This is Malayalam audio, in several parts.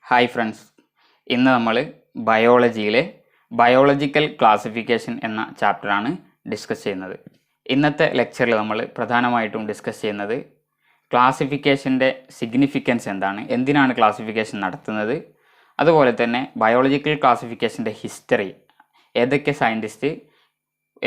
ഹായ് ഫ്രണ്ട്സ്, ഇന്ന് നമ്മൾ ബയോളജിയിലെ ബയോളജിക്കൽ ക്ലാസിഫിക്കേഷൻ എന്ന ചാപ്റ്ററാണ് ഡിസ്കസ് ചെയ്യുന്നത്. ഇന്നത്തെ ലെക്ചറിൽ നമ്മൾ പ്രധാനമായിട്ടും ഡിസ്കസ് ചെയ്യുന്നത് ക്ലാസിഫിക്കേഷൻ്റെ സിഗ്നിഫിക്കൻസ് എന്താണ്, എന്തിനാണ് ക്ലാസിഫിക്കേഷൻ നടത്തുന്നത്, അതുപോലെ തന്നെ ബയോളജിക്കൽ ക്ലാസിഫിക്കേഷൻ്റെ ഹിസ്റ്ററി, ഏതൊക്കെ സയൻറ്റിസ്റ്റ്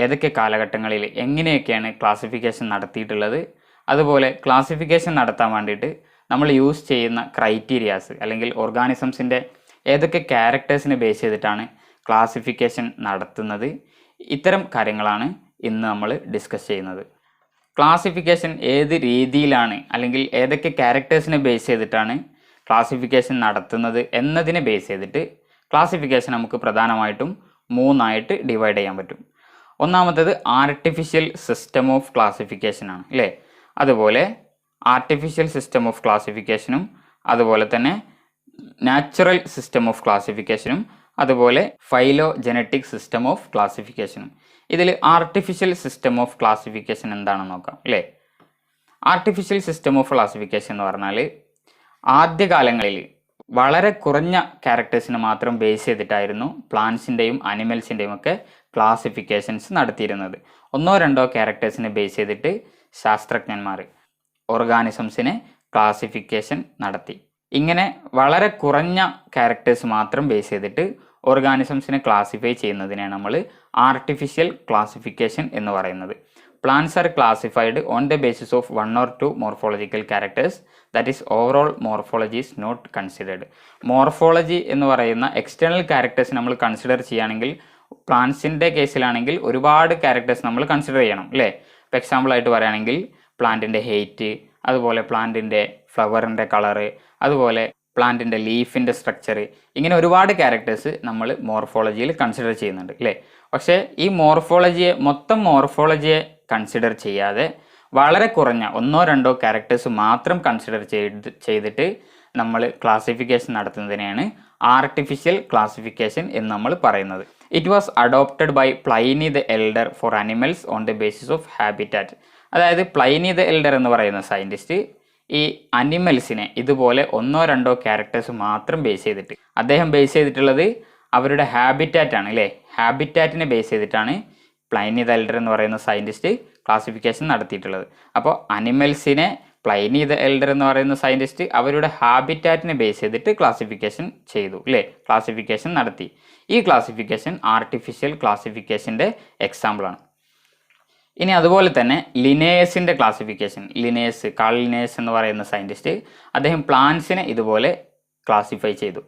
ഏതൊക്കെ കാലഘട്ടങ്ങളിൽ എങ്ങനെയൊക്കെയാണ് ക്ലാസിഫിക്കേഷൻ നടത്തിയിട്ടുള്ളത്, അതുപോലെ ക്ലാസിഫിക്കേഷൻ നടത്താൻ വേണ്ടിയിട്ട് നമ്മൾ യൂസ് ചെയ്യുന്ന ക്രൈറ്റീരിയാസ് അല്ലെങ്കിൽ ഓർഗാനിസംസിൻ്റെ ഏതൊക്കെ ക്യാരക്ടേഴ്സിനെ ബേസ് ചെയ്തിട്ടാണ് ക്ലാസിഫിക്കേഷൻ നടത്തുന്നത്, ഇത്തരം കാര്യങ്ങളാണ് ഇന്ന് നമ്മൾ ഡിസ്കസ് ചെയ്യുന്നത്. ക്ലാസിഫിക്കേഷൻ ഏത് രീതിയിലാണ് അല്ലെങ്കിൽ ഏതൊക്കെ ക്യാരക്ടേഴ്സിനെ ബേസ് ചെയ്തിട്ടാണ് ക്ലാസിഫിക്കേഷൻ നടത്തുന്നത് എന്നതിനെ ബേസ് ചെയ്തിട്ട് ക്ലാസിഫിക്കേഷൻ നമുക്ക് പ്രധാനമായിട്ടും മൂന്നായിട്ട് ഡിവൈഡ് ചെയ്യാൻ പറ്റും. ഒന്നാമത്തേത് ആർട്ടിഫിഷ്യൽ സിസ്റ്റം ഓഫ് ക്ലാസിഫിക്കേഷനാണ് അല്ലേ. അതുപോലെ ആർട്ടിഫിഷ്യൽ സിസ്റ്റം ഓഫ് ക്ലാസിഫിക്കേഷനും, അതുപോലെ തന്നെ നാച്ചുറൽ സിസ്റ്റം ഓഫ് ക്ലാസിഫിക്കേഷനും, അതുപോലെ ഫൈലോജനറ്റിക് സിസ്റ്റം ഓഫ് ക്ലാസിഫിക്കേഷനും. ഇതിൽ ആർട്ടിഫിഷ്യൽ സിസ്റ്റം ഓഫ് ക്ലാസിഫിക്കേഷൻ എന്താണെന്ന് നോക്കാം അല്ലേ. ആർട്ടിഫിഷ്യൽ സിസ്റ്റം ഓഫ് ക്ലാസിഫിക്കേഷൻ എന്ന് പറഞ്ഞാൽ ആദ്യകാലങ്ങളിൽ വളരെ കുറഞ്ഞ ക്യാരക്ടേഴ്സിനെ മാത്രം ബേസ് ചെയ്തിട്ടായിരുന്നു പ്ലാന്റ്സിൻ്റെയും അനിമൽസിൻ്റെയും ഒക്കെ ക്ലാസിഫിക്കേഷൻസ് നടത്തിയിരുന്നത്. ഒന്നോ രണ്ടോ ക്യാരക്ടേഴ്സിനെ ബേസ് ചെയ്തിട്ട് ശാസ്ത്രജ്ഞന്മാർ ഓർഗാനിസംസിനെ ക്ലാസിഫിക്കേഷൻ നടത്തി. ഇങ്ങനെ വളരെ കുറഞ്ഞ ക്യാരക്ടേഴ്സ് മാത്രം ബേസ് ചെയ്തിട്ട് ഓർഗാനിസംസിനെ ക്ലാസിഫൈ ചെയ്യുന്നതിനാണ് നമ്മൾ ആർട്ടിഫിഷ്യൽ ക്ലാസിഫിക്കേഷൻ എന്ന് പറയുന്നത്. Plants are classified on the basis of 1 or 2 morphological characters, that is overall morphology is not considered. Morphology എന്ന് പറയുന്ന എക്സ്റ്റേണൽ ക്യാരക്ടേഴ്സ് നമ്മൾ കൺസിഡർ ചെയ്യുകയാണെങ്കിൽ, പ്ലാന്റ്സിൻ്റെ കേസിലാണെങ്കിൽ ഒരുപാട് ക്യാരക്ടേഴ്സ് നമ്മൾ കൺസിഡർ ചെയ്യണം അല്ലേ. ഇപ്പോൾ എക്സാമ്പിളായിട്ട് പറയുകയാണെങ്കിൽ പ്ലാന്റിൻ്റെ ഹെയ്റ്റ്, അതുപോലെ പ്ലാന്റിൻ്റെ ഫ്ലവറിൻ്റെ കളറ്, അതുപോലെ പ്ലാന്റിൻ്റെ ലീഫിൻ്റെ സ്ട്രക്ചർ, ഇങ്ങനെ ഒരുപാട് ക്യാരക്ടേഴ്സ് നമ്മൾ മോർഫോളജിയിൽ കൺസിഡർ ചെയ്യുന്നുണ്ട് അല്ലേ. പക്ഷേ ഈ മൊത്തം മോർഫോളജിയെ കൺസിഡർ ചെയ്യാതെ വളരെ കുറഞ്ഞ ഒന്നോ രണ്ടോ ക്യാരക്ടേഴ്സ് മാത്രം കൺസിഡർ ചെയ്തിട്ട് നമ്മൾ ക്ലാസിഫിക്കേഷൻ നടത്തുന്നതിനെയാണ് ആർട്ടിഫിഷ്യൽ ക്ലാസിഫിക്കേഷൻ എന്ന് നമ്മൾ പറയുന്നത്. It was adopted by Pliny the elder for animals on the basis of habitat. അതായത് പ്ലൈനി ദ എൽഡർ എന്ന് പറയുന്ന സയൻറ്റിസ്റ്റ് ഈ അനിമൽസിനെ ഇതുപോലെ ഒന്നോ രണ്ടോ ക്യാരക്ടേഴ്സ് മാത്രം ബേസ് ചെയ്തിട്ട്, അദ്ദേഹം ബേസ് ചെയ്തിട്ടുള്ളത് അവരുടെ ഹാബിറ്റാറ്റാണ് അല്ലേ. ഹാബിറ്റാറ്റിനെ ബേസ് ചെയ്തിട്ടാണ് പ്ലൈനി ദ എൽഡർ എന്ന് പറയുന്ന സയൻറ്റിസ്റ്റ് ക്ലാസിഫിക്കേഷൻ നടത്തിയിട്ടുള്ളത്. അപ്പോൾ അനിമൽസിനെ പ്ലൈനി ദ എൽഡർ എന്ന് പറയുന്ന സയൻറ്റിസ്റ്റ് അവരുടെ ഹാബിറ്റാറ്റിനെ ബേസ് ചെയ്തിട്ട് ക്ലാസിഫിക്കേഷൻ ചെയ്തു അല്ലേ, ക്ലാസിഫിക്കേഷൻ നടത്തി. ഈ ക്ലാസിഫിക്കേഷൻ ആർട്ടിഫിഷ്യൽ ക്ലാസിഫിക്കേഷൻ്റെ എക്സാമ്പിളാണ്. ഇനി അതുപോലെ തന്നെ ലിനേയസിൻ്റെ ക്ലാസിഫിക്കേഷൻ, കാൾ ലിനേയസ് എന്ന് പറയുന്ന സയൻറ്റിസ്റ്റ് അദ്ദേഹം പ്ലാന്റ്സിനെ ഇതുപോലെ ക്ലാസിഫൈ ചെയ്തു.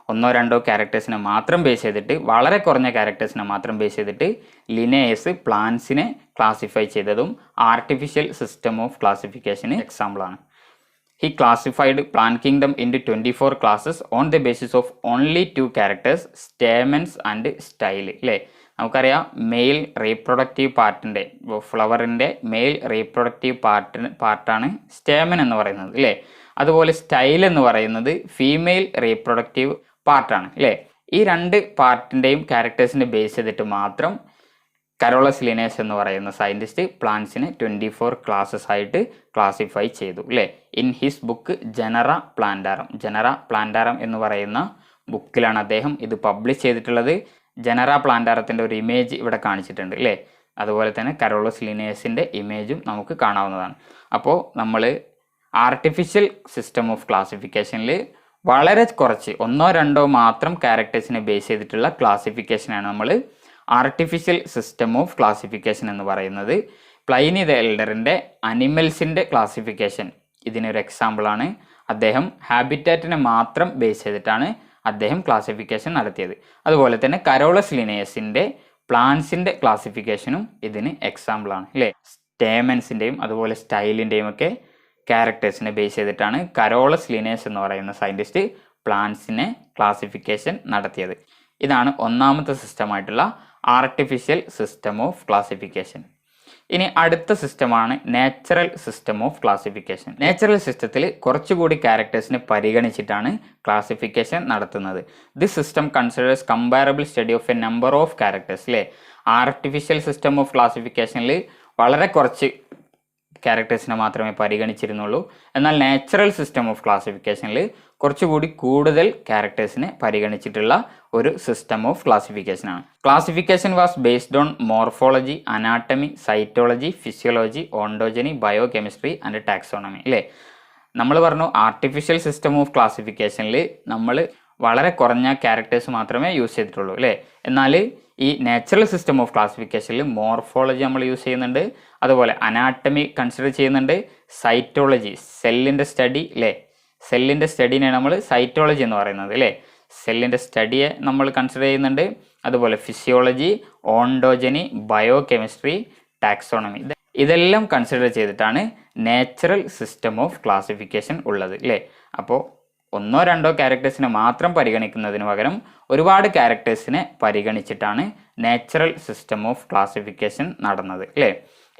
ഒന്നോ രണ്ടോ ക്യാരക്ടേഴ്സിനെ മാത്രം ബേസ് ചെയ്തിട്ട്, വളരെ കുറഞ്ഞ ക്യാരക്ടേഴ്സിനെ മാത്രം ബേസ് ചെയ്തിട്ട് ലിനേയസ് പ്ലാന്റ്സിനെ ക്ലാസിഫൈ ചെയ്തതും ആർട്ടിഫിഷ്യൽ സിസ്റ്റം ഓഫ് ക്ലാസിഫിക്കേഷന് എക്സാമ്പിളാണ്. He classified plant kingdom into 24 classes on the basis of only 2 characters, stamens and style അല്ലേ. നമുക്കറിയാം മെയിൽ റീപ്രൊഡക്റ്റീവ് പാർട്ടിൻ്റെ, ഫ്ലവറിൻ്റെ മെയിൽ റീപ്രൊഡക്റ്റീവ് പാർട്ടാണ് സ്റ്റേമൻ എന്ന് പറയുന്നത് അല്ലേ. അതുപോലെ സ്റ്റൈൽ എന്ന് പറയുന്നത് ഫീമെയിൽ റീപ്രൊഡക്റ്റീവ് പാർട്ടാണ് അല്ലേ. ഈ രണ്ട് പാർട്ടിൻ്റെയും ക്യാരക്ടേഴ്സിനെ ബേസ് ചെയ്തിട്ട് മാത്രം കരോളസ് ലിനേയസ് എന്ന് പറയുന്ന സയൻറ്റിസ്റ്റ് പ്ലാന്റ്സിനെ 24 ക്ലാസ്സസ് ആയിട്ട് ക്ലാസിഫൈ ചെയ്തു അല്ലേ. In his book genera plantarum എന്ന് പറയുന്ന ബുക്കിലാണ് അദ്ദേഹം ഇത് പബ്ലിഷ് ചെയ്തിട്ടുള്ളത്. ജനറ പ്ലാന്റാരത്തിൻ്റെ ഒരു ഇമേജ് ഇവിടെ കാണിച്ചിട്ടുണ്ട് അല്ലേ. അതുപോലെ തന്നെ കരോളസ് ലിനേയസിൻ്റെ ഇമേജും നമുക്ക് കാണാവുന്നതാണ്. അപ്പോൾ നമ്മൾ ആർട്ടിഫിഷ്യൽ സിസ്റ്റം ഓഫ് ക്ലാസിഫിക്കേഷനിൽ വളരെ കുറച്ച് ഒന്നോ രണ്ടോ മാത്രം ക്യാരക്ടേഴ്സിനെ ബേസ് ചെയ്തിട്ടുള്ള ക്ലാസിഫിക്കേഷനാണ് നമ്മൾ ആർട്ടിഫിഷ്യൽ സിസ്റ്റം ഓഫ് ക്ലാസിഫിക്കേഷൻ എന്ന് പറയുന്നത്. പ്ലൈനി ദ എൽഡറിൻ്റെ അനിമൽസിൻ്റെ ക്ലാസിഫിക്കേഷൻ ഇതിനൊരു എക്സാമ്പിളാണ്. അദ്ദേഹം ഹാബിറ്റാറ്റിനെ മാത്രം ബേസ് ചെയ്തിട്ടാണ് അദ്ദേഹം ക്ലാസിഫിക്കേഷൻ നടത്തിയത്. അതുപോലെ തന്നെ കരോളസ് ലിനേയസിൻ്റെ പ്ലാന്റ്സിൻ്റെ ക്ലാസിഫിക്കേഷനും ഇതിന് എക്സാമ്പിളാണ് അല്ലേ. സ്റ്റേമൻസിൻ്റെയും അതുപോലെ സ്റ്റൈലിൻ്റെയും ഒക്കെ ക്യാരക്ടേഴ്സിനെ ബേസ് ചെയ്തിട്ടാണ് കരോളസ് ലിനേയസ് എന്ന് പറയുന്ന സയൻറ്റിസ്റ്റ് പ്ലാന്റ്സിനെ ക്ലാസിഫിക്കേഷൻ നടത്തിയത്. ഇതാണ് ഒന്നാമത്തെ സിസ്റ്റമായിട്ടുള്ള ആർട്ടിഫിഷ്യൽ സിസ്റ്റം ഓഫ് ക്ലാസിഫിക്കേഷൻ. ഇനി അടുത്ത സിസ്റ്റമാണ് natural system of classification. Natural സിസ്റ്റത്തിൽ കുറച്ചുകൂടി ക്യാരക്ടേഴ്സിനെ പരിഗണിച്ചിട്ടാണ് ക്ലാസിഫിക്കേഷൻ നടത്തുന്നത്. This system considers comparable study of A number of characters അല്ലേ. ആർട്ടിഫിഷ്യൽ സിസ്റ്റം ഓഫ് ക്ലാസിഫിക്കേഷനിൽ വളരെ കുറച്ച് ക്യാരക്ടേഴ്സിനെ മാത്രമേ പരിഗണിച്ചിരുന്നുള്ളൂ. എന്നാൽ നാച്ചുറൽ സിസ്റ്റം ഓഫ് ക്ലാസിഫിക്കേഷനിൽ കുറച്ചുകൂടി കൂടുതൽ ക്യാരക്ടേഴ്സിനെ പരിഗണിച്ചിട്ടുള്ള ഒരു സിസ്റ്റം ഓഫ് ക്ലാസിഫിക്കേഷൻ ആണ്. Classification was based on morphology, anatomy, cytology, physiology, ontogeny, biochemistry and taxonomy. അല്ലേ, നമ്മൾ പറഞ്ഞു ആർട്ടിഫിഷ്യൽ സിസ്റ്റം ഓഫ് ക്ലാസിഫിക്കേഷനിൽ നമ്മൾ വളരെ കുറഞ്ഞ ക്യാരക്ടേഴ്സ് മാത്രമേ യൂസ് ചെയ്തിട്ടുള്ളൂ അല്ലേ. എന്നാൽ ഈ നാച്ചുറൽ സിസ്റ്റം ഓഫ് ക്ലാസിഫിക്കേഷനിൽ മോർഫോളജി നമ്മൾ യൂസ് ചെയ്യുന്നുണ്ട്, അതുപോലെ അനാട്ടമി കൺസിഡർ ചെയ്യുന്നുണ്ട്, സൈറ്റോളജി സെല്ലിൻ്റെ സ്റ്റഡി അല്ലേ, സെല്ലിൻ്റെ സ്റ്റഡീനെയാണ് നമ്മൾ സൈറ്റോളജി എന്ന് പറയുന്നത് അല്ലേ, സെല്ലിൻ്റെ സ്റ്റഡിയെ നമ്മൾ കൺസിഡർ ചെയ്യുന്നുണ്ട്. അതുപോലെ physiology, ontogeny, bio chemistry, taxonomy, ഇതെല്ലാം കൺസിഡർ ചെയ്തിട്ടാണ് നാച്ചുറൽ സിസ്റ്റം ഓഫ് ക്ലാസിഫിക്കേഷൻ ഉള്ളത് അല്ലേ. അപ്പോൾ ഒന്നോ രണ്ടോ ക്യാരക്ടേഴ്സിനെ മാത്രം പരിഗണിക്കുന്നതിന് പകരം ഒരുപാട് ക്യാരക്ടേഴ്സിനെ പരിഗണിച്ചിട്ടാണ് നാച്ചുറൽ സിസ്റ്റം ഓഫ് ക്ലാസിഫിക്കേഷൻ നടന്നത് അല്ലേ.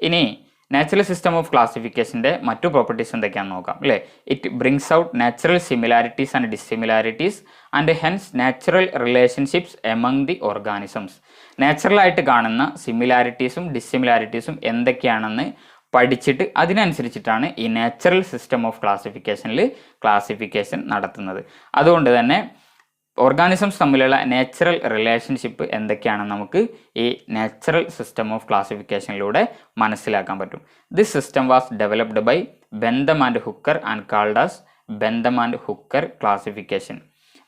ഇനി നാച്ചുറൽ സിസ്റ്റം ഓഫ് ക്ലാസിഫിക്കേഷൻ്റെ മറ്റു പ്രോപ്പർട്ടീസ് എന്തൊക്കെയാണെന്ന് നോക്കാം അല്ലേ. It brings out natural similarities and dissimilarities and hence natural relationships among the organisms. നാച്ചുറലായിട്ട് കാണുന്ന സിമിലാരിറ്റീസും ഡിസിമിലാരിറ്റീസും എന്തൊക്കെയാണെന്ന് പഠിച്ചിട്ട് അതിനനുസരിച്ചിട്ടാണ് ഈ നാച്ചുറൽ സിസ്റ്റം ഓഫ് ക്ലാസിഫിക്കേഷനിൽ ക്ലാസിഫിക്കേഷൻ നടത്തുന്നത്. അതുകൊണ്ട് തന്നെ ഓർഗാനിസംസ് തമ്മിലുള്ള നാച്ചുറൽ റിലേഷൻഷിപ്പ് എന്തൊക്കെയാണെന്ന് നമുക്ക് ഈ നാച്ചുറൽ സിസ്റ്റം ഓഫ് ക്ലാസിഫിക്കേഷനിലൂടെ മനസ്സിലാക്കാൻ പറ്റും. This system was developed by Bentham and Hooker and called as Bentham and Hooker classification.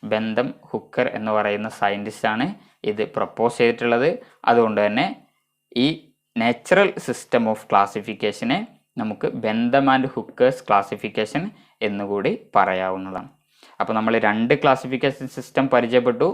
Bentham Hooker എന്ന് പറയുന്ന സയൻറ്റിസ്റ്റാണ് ഇത് പ്രപ്പോസ് ചെയ്തിട്ടുള്ളത്. അതുകൊണ്ട് തന്നെ ഈ നാച്ചുറൽ സിസ്റ്റം ഓഫ് ക്ലാസിഫിക്കേഷനെ നമുക്ക് ബെന്തം ആൻഡ് ഹുക്കേഴ്സ് ക്ലാസിഫിക്കേഷൻ എന്നുകൂടി പറയാവുന്നതാണ്. അപ്പോൾ നമ്മൾ രണ്ട് ക്ലാസിഫിക്കേഷൻ സിസ്റ്റം പരിചയപ്പെട്ടു.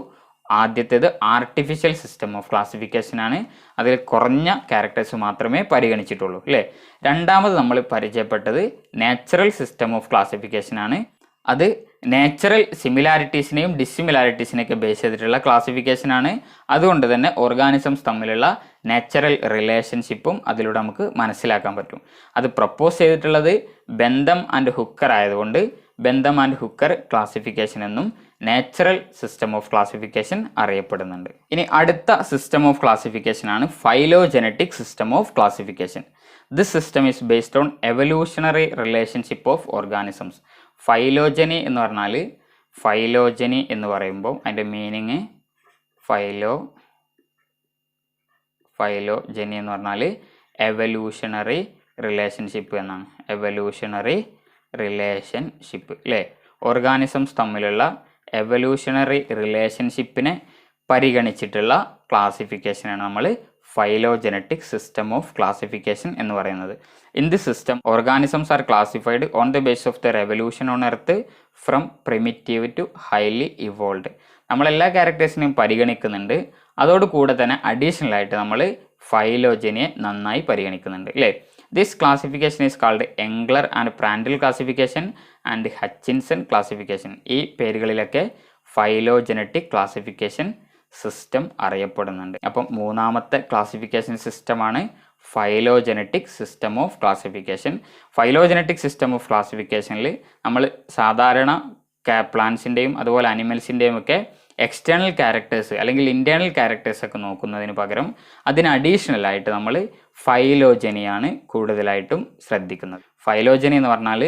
ആദ്യത്തേത് ആർട്ടിഫിഷ്യൽ സിസ്റ്റം ഓഫ് ക്ലാസിഫിക്കേഷൻ ആണ്, അതിൽ കുറഞ്ഞ ക്യാരക്ടേഴ്സ് മാത്രമേ പരിഗണിച്ചിട്ടുള്ളൂ അല്ലേ. രണ്ടാമത് നമ്മൾ പരിചയപ്പെട്ടത് നാച്ചുറൽ സിസ്റ്റം ഓഫ് ക്ലാസിഫിക്കേഷൻ ആണ്. അത് നാച്ചുറൽ സിമിലാരിറ്റീസിനെയും ഡിസിമിലാരിറ്റീസിനെയൊക്കെ ബേസ് ചെയ്തിട്ടുള്ള ക്ലാസിഫിക്കേഷൻ ആണ്. അതുകൊണ്ട് തന്നെ ഓർഗാനിസംസ് തമ്മിലുള്ള നാച്ചുറൽ റിലേഷൻഷിപ്പും അതിലൂടെ നമുക്ക് മനസ്സിലാക്കാൻ പറ്റും. അത് പ്രപ്പോസ് ചെയ്തിട്ടുള്ളത് ബെന്തം ആൻഡ് ഹുക്കർ ആയതുകൊണ്ട് ബെന്തം ആൻഡ് ഹുക്കർ ക്ലാസിഫിക്കേഷൻ എന്നും നാച്ചുറൽ സിസ്റ്റം ഓഫ് ക്ലാസിഫിക്കേഷൻ അറിയപ്പെടുന്നുണ്ട്. ഇനി അടുത്ത സിസ്റ്റം ഓഫ് ക്ലാസിഫിക്കേഷൻ ആണ് phylogenetic system of classification. This system is based on evolutionary relationship of organisms. Phylogeny എന്ന് പറഞ്ഞാൽ, ഫൈലോജനി എന്ന് പറയുമ്പോൾ അതിൻ്റെ മീനിങ് ഫൈലോജനി എന്ന് പറഞ്ഞാൽ എവല്യൂഷണറി റിലേഷൻഷിപ്പ് എന്നാണ്. എവല്യൂഷണറി റിലേഷൻഷിപ്പ് അല്ലേ. ഓർഗാനിസംസ് തമ്മിലുള്ള എവല്യൂഷണറി റിലേഷൻഷിപ്പിനെ പരിഗണിച്ചിട്ടുള്ള ക്ലാസിഫിക്കേഷനാണ് നമ്മൾ ഫൈലോജനറ്റിക് സിസ്റ്റം ഓഫ് ക്ലാസിഫിക്കേഷൻ എന്ന് പറയുന്നത്. In this system organisms are classified on the base of their evolution on earth from primitive to highly evolve. നമ്മളെല്ലാ ക്യാരക്ടേഴ്സിനെയും പരിഗണിക്കുന്നുണ്ട്, അതോടുകൂടെ തന്നെ അഡീഷണൽ ആയിട്ട് നമ്മൾ ഫൈലോജനിയെ നന്നായി പരിഗണിക്കുന്നുണ്ട് അല്ലേ. This classification is called Engler and Prantl classification and Hutchinson classification. ഈ പേരുകളിലൊക്കെ ഫൈലോജനറ്റിക് ക്ലാസിഫിക്കേഷൻ സിസ്റ്റം അറിയപ്പെടുന്നുണ്ട്. അപ്പം മൂന്നാമത്തെ ക്ലാസിഫിക്കേഷൻ സിസ്റ്റമാണ് phylogenetic system of classification. Phylogenetic system of ക്ലാസിഫിക്കേഷനിൽ നമ്മൾ സാധാരണ പ്ലാന്റ്സിൻ്റെയും അതുപോലെ അനിമൽസിൻ്റെയും ഒക്കെ എക്സ്റ്റേണൽ ക്യാരക്ടേഴ്സ് അല്ലെങ്കിൽ ഇൻറ്റേർണൽ ക്യാരക്ടേഴ്സ് ഒക്കെ നോക്കുന്നതിന് പകരം അതിന് അഡീഷണൽ ആയിട്ട് നമ്മൾ ഫൈലോജനിയാണ് കൂടുതലായിട്ടും ശ്രദ്ധിക്കുന്നത്. ഫൈലോജനി എന്ന് പറഞ്ഞാൽ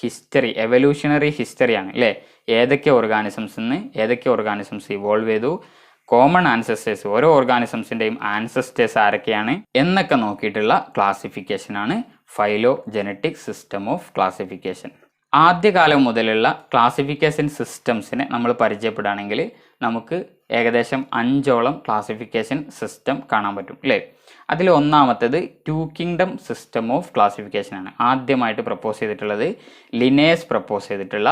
ഹിസ്റ്ററി, എവല്യൂഷണറി ഹിസ്റ്ററിയാണ് അല്ലേ. ഏതൊക്കെ ഓർഗാനിസംസ് ഇവോൾവ് ചെയ്തു, കോമൺ ആൻസസ്റ്റേഴ്സ്, ഓരോ ഓർഗാനിസംസിൻ്റെയും ആൻസസ്റ്റേഴ്സ് ആരൊക്കെയാണ് എന്നൊക്കെ നോക്കിയിട്ടുള്ള ക്ലാസിഫിക്കേഷനാണ് ഫൈലോജനറ്റിക് സിസ്റ്റം ഓഫ് ക്ലാസിഫിക്കേഷൻ. ആദ്യകാലം മുതലുള്ള ക്ലാസിഫിക്കേഷൻ സിസ്റ്റംസിനെ നമ്മൾ പരിചയപ്പെടുകയാണെങ്കിൽ നമുക്ക് ഏകദേശം 5ഓളം ക്ലാസിഫിക്കേഷൻ സിസ്റ്റം കാണാൻ പറ്റും അല്ലേ. അതിൽ ഒന്നാമത്തേത് 2 കിങ്ഡം സിസ്റ്റം ഓഫ് ക്ലാസിഫിക്കേഷൻ ആണ്. ആദ്യമായിട്ട് പ്രപ്പോസ് ചെയ്തിട്ടുള്ളത് ലിനേസ് പ്രപ്പോസ് ചെയ്തിട്ടുള്ള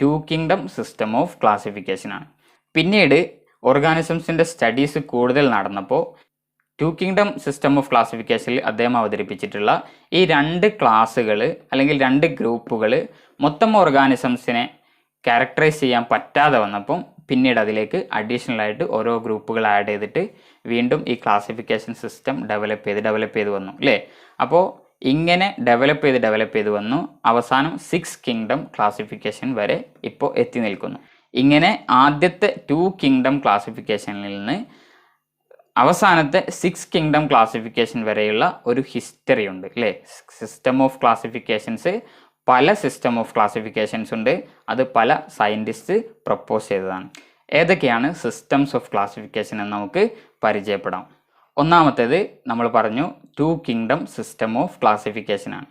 2 കിങ്ഡം സിസ്റ്റം ഓഫ് ക്ലാസിഫിക്കേഷൻ ആണ്. പിന്നീട് ഓർഗാനിസംസിൻ്റെ സ്റ്റഡീസ് കൂടുതൽ നടന്നപ്പോൾ 2 കിങ്ഡം സിസ്റ്റം ഓഫ് ക്ലാസിഫിക്കേഷനിൽ അദ്ദേഹം അവതരിപ്പിച്ചിട്ടുള്ള ഈ 2 ക്ലാസ്സുകൾ അല്ലെങ്കിൽ 2 ഗ്രൂപ്പുകൾ മൊത്തം ഓർഗാനിസംസിനെ ക്യാരക്ടറൈസ് ചെയ്യാൻ പറ്റാതെ വന്നപ്പം പിന്നീട് അതിലേക്ക് അഡീഷണൽ ആയിട്ട് ഓരോ ഗ്രൂപ്പുകൾ ആഡ് ചെയ്തിട്ട് വീണ്ടും ഈ ക്ലാസിഫിക്കേഷൻ സിസ്റ്റം ഡെവലപ്പ് ചെയ്ത് വന്നു അല്ലേ. അപ്പോൾ ഇങ്ങനെ ഡെവലപ്പ് ചെയ്ത് വന്നു അവസാനം 6 കിങ്ഡം ക്ലാസിഫിക്കേഷൻ വരെ ഇപ്പോൾ എത്തി നിൽക്കുന്നു. ഇങ്ങനെ ആദ്യത്തെ 2 കിങ്ഡം ക്ലാസിഫിക്കേഷനിൽ നിന്ന് അവസാനത്തെ 6 കിങ്ഡം ക്ലാസിഫിക്കേഷൻ വരെയുള്ള ഒരു ഹിസ്റ്ററി ഉണ്ട് അല്ലേ. സിസ്റ്റം ഓഫ് ക്ലാസിഫിക്കേഷൻസ് പല സിസ്റ്റം ഓഫ് ക്ലാസിഫിക്കേഷൻസ് ഉണ്ട്. അത് പല സയൻറ്റിസ്റ്റ് പ്രപ്പോസ് ചെയ്തതാണ്. ഏതൊക്കെയാണ് സിസ്റ്റംസ് ഓഫ് ക്ലാസിഫിക്കേഷൻ എന്ന് നമുക്ക് പരിചയപ്പെടാം. ഒന്നാമത്തേത് നമ്മൾ പറഞ്ഞു 2 കിങ്ഡം സിസ്റ്റം ഓഫ് ക്ലാസിഫിക്കേഷൻ ആണ്.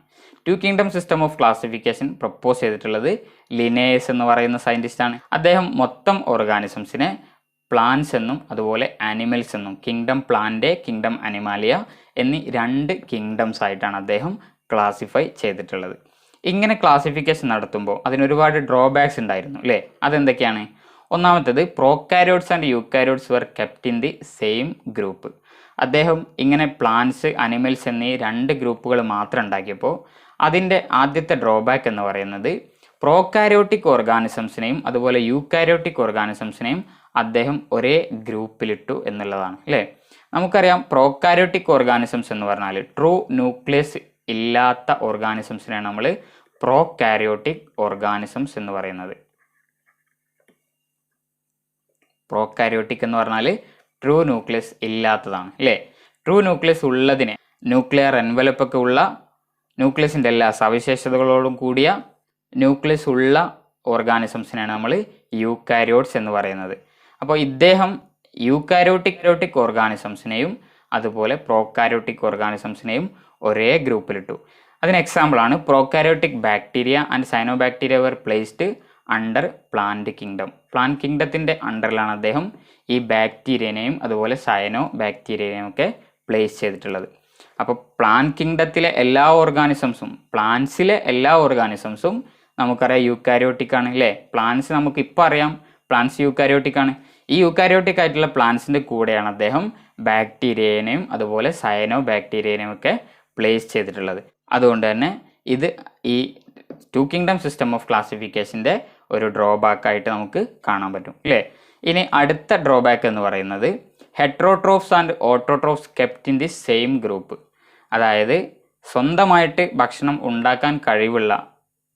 2 kingdom system of classification propose ചെയ്തിട്ടുള്ളത് ലിനേയസ് എന്ന് പറയുന്ന സയൻറ്റിസ്റ്റ് ആണ്. അദ്ദേഹം മൊത്തം ഓർഗാനിസംസിനെ പ്ലാന്റ്സ് എന്നും അതുപോലെ ആനിമൽസ് എന്നും, കിങ്ഡം പ്ലാന്റ്, കിങ്ഡം അനിമാലിയ എന്നീ 2 കിങ്ഡംസ് ആയിട്ടാണ് അദ്ദേഹം ക്ലാസിഫൈ ചെയ്തിട്ടുള്ളത്. ഇങ്ങനെ ക്ലാസിഫിക്കേഷൻ നടത്തുമ്പോൾ അതിനൊരുപാട് ഡ്രോബാക്സ് ഉണ്ടായിരുന്നു അല്ലേ? അതെന്തൊക്കെയാണ്? ഒന്നാമത്തേത് prokaryotes and eukaryotes were kept in the same group. അദ്ദേഹം ഇങ്ങനെ പ്ലാന്റ്സ്, അനിമൽസ് എന്നീ 2 ഗ്രൂപ്പുകൾ മാത്രം ഉണ്ടാക്കിയപ്പോൾ അതിൻ്റെ ആദ്യത്തെ ഡ്രോബാക്ക് എന്ന് പറയുന്നത് പ്രോകാരിയോട്ടിക് ഓർഗാനിസംസിനെയും അതുപോലെ യൂകാരിയോട്ടിക് ഓർഗാനിസംസിനെയും അദ്ദേഹം ഒരേ ഗ്രൂപ്പിലിട്ടു എന്നുള്ളതാണ് അല്ലേ? നമുക്കറിയാം പ്രോകാരിയോട്ടിക് ഓർഗാനിസംസ് എന്ന് പറഞ്ഞാൽ ട്രൂ ന്യൂക്ലിയസ് ഇല്ലാത്ത ഓർഗാനിസംസിനെയാണ് നമ്മൾ പ്രോകാരിയോട്ടിക് ഓർഗാനിസംസ് എന്ന് പറയുന്നത്. പ്രോകാരിയോട്ടിക് എന്ന് പറഞ്ഞാൽ ട്രൂ ന്യൂക്ലിയസ് ഇല്ലാത്തതാണ് അല്ലേ? ട്രൂ ന്യൂക്ലിയസ് ഉള്ളതിനെ, ന്യൂക്ലിയർ എൻവലപ്പൊക്കെ ഉള്ള, ന്യൂക്ലിയസിൻ്റെ എല്ലാ സവിശേഷതകളോടും കൂടിയ ന്യൂക്ലിയസ് ഉള്ള ഓർഗാനിസംസിനെയാണ് നമ്മൾ യൂകാരിയോട്സ് എന്ന് പറയുന്നത്. അപ്പോൾ ഇദ്ദേഹം യൂകാരിയോട്ടിക് ഓർഗാനിസംസിനെയും അതുപോലെ പ്രോകാരിയോട്ടിക് ഓർഗാനിസംസിനെയും ഒരേ ഗ്രൂപ്പിലിട്ടു. അതിന് എക്സാമ്പിളാണ് prokaryotic bacteria and cyanobacteria were placed under plant kingdom. Plant കിങ്ഡത്തിൻ്റെ അണ്ടറിലാണ് അദ്ദേഹം ഈ ബാക്ടീരിയനെയും അതുപോലെ സയനോ ബാക്ടീരിയനെയും ഒക്കെ പ്ലേസ് ചെയ്തിട്ടുള്ളത്. അപ്പോൾ പ്ലാന്റ് കിങ്ഡത്തിലെ എല്ലാ ഓർഗാനിസംസും, പ്ലാന്റ്സിലെ എല്ലാ ഓർഗാനിസംസും നമുക്കറിയാം യൂകാരിയോട്ടിക് ആണ് അല്ലേ? പ്ലാന്റ്സ് നമുക്ക് ഇപ്പോൾ അറിയാം പ്ലാന്റ്സ് യൂകാരിയോട്ടിക് ആണ്. ഈ യൂകാരിയോട്ടിക് ആയിട്ടുള്ള പ്ലാന്റ്സിൻ്റെ കൂടെയാണ് അദ്ദേഹം ബാക്ടീരിയനെയും അതുപോലെ സയനോ ബാക്ടീരിയനെയും ഒക്കെ പ്ലേസ് ചെയ്തിട്ടുള്ളത്. അതുകൊണ്ട് തന്നെ ഇത് ഈ 2 കിങ്ഡം സിസ്റ്റം ഓഫ് ക്ലാസിഫിക്കേഷൻ്റെ ഒരു ഡ്രോബാക്ക് ആയിട്ട് നമുക്ക് കാണാൻ പറ്റും അല്ലേ? ഇനി അടുത്ത ഡ്രോബാക്ക് എന്ന് പറയുന്നത് heterotrophs and autotrophs kept in the same group. അതായത് സ്വന്തമായിട്ട് ഭക്ഷണം ഉണ്ടാക്കാൻ കഴിവുള്ള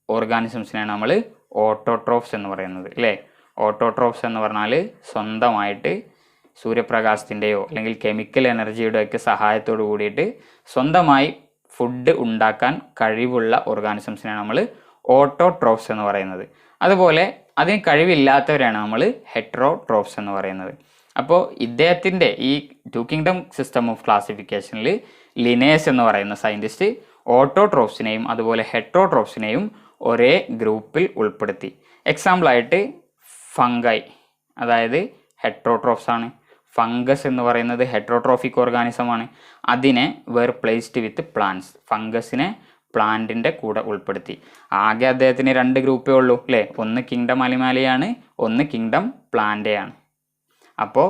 ഓർഗാനിസംസിനെയാണ് നമ്മൾ ഓട്ടോട്രോഫ്സ് എന്ന് പറയുന്നത് അല്ലേ? ഓട്ടോട്രോഫ്സ് എന്ന് പറഞ്ഞാൽ സ്വന്തമായിട്ട് സൂര്യപ്രകാശത്തിൻ്റെയോ അല്ലെങ്കിൽ കെമിക്കൽ എനർജിയുടെ ഒക്കെ സഹായത്തോട് കൂടിയിട്ട് സ്വന്തമായി ഫുഡ് ഉണ്ടാക്കാൻ കഴിവുള്ള ഓർഗാനിസംസിനെയാണ് നമ്മൾ ഓട്ടോട്രോഫ്സ് എന്ന് പറയുന്നത്. അതുപോലെ അതിന് കഴിവില്ലാത്തവരാണ് നമ്മൾ ഹെട്രോട്രോഫ്സ് എന്ന് പറയുന്നത്. അപ്പോൾ ഇദ്ദേഹത്തിൻ്റെ ഈ 2 കിങ്ഡം സിസ്റ്റം ഓഫ് ക്ലാസിഫിക്കേഷനിൽ ലിനേയസ് എന്ന് പറയുന്ന സയൻറ്റിസ്റ്റ് ഓട്ടോട്രോഫ്സിനെയും അതുപോലെ ഹെട്രോട്രോഫ്സിനെയും ഒരേ ഗ്രൂപ്പിൽ ഉൾപ്പെടുത്തി. എക്സാമ്പിളായിട്ട് ഫംഗൈ, അതായത് ഹെട്രോട്രോഫ്സ് ആണ്. ഫംഗസ് എന്ന് പറയുന്നത് ഹെട്രോട്രോഫിക് ഓർഗാനിസമാണ്. അതിനെ വേർ പ്ലേസ്ഡ് വിത്ത് പ്ലാന്റ്സ്. ഫംഗസിനെ പ്ലാന്റിൻ്റെ കൂടെ ഉൾപ്പെടുത്തി. ആകെ അദ്ദേഹത്തിന് 2 ഗ്രൂപ്പേ ഉള്ളൂ അല്ലേ? ഒന്ന് കിങ്ഡം അനിമാലിയാണ്, ഒന്ന് കിങ്ഡം പ്ലാന്റെയാണ്. അപ്പോൾ